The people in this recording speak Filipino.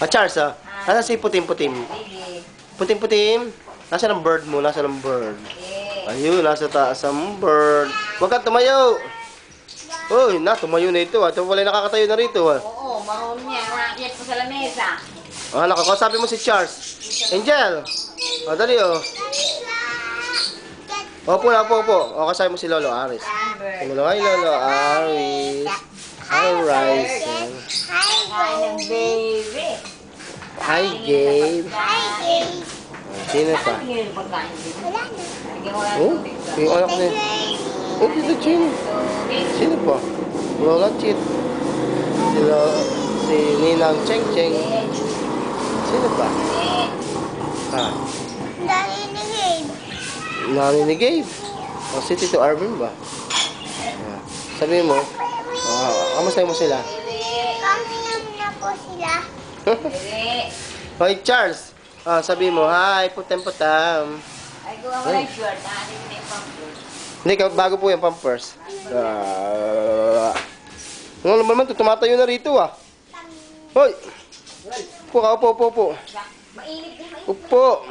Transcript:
Charles, nasa si putim-putim? Putim-putim? Nasa ng bird mo? Nasa ng bird? Ayun, nasa taas ang bird. Huwag ka tumayo! Uy, tumayo na ito. Ito wala nakakatayo na rito. Oo, marunong niya. Nakakiyat ko sa lamesa. Nakakasabi mo si Charles. Angel! Dali Opo. Kasabi mo si Lolo Aris. Hi, Lolo Aris. Hi, Ryzen. Hi, baby. Hi, Gabe. Sino pa? Yung anak niya. Dito, Chin. Sino pa? Lola Chit. Si Ninang Cheng Cheng. Sino pa? Nani ni Gabe. Si Tito Arvin ba? Sabihin mo, kamusta mo sila? Kami na po sila. Hoy, Charles. Sabihin mo, hi, putem-putem. Ay, gawa ko lang short. Ano na yung pampers? Hindi, bago po yung pampers. Ano naman, tumatayo na rito Hoy! Upo. Mainit na mainit. Upo.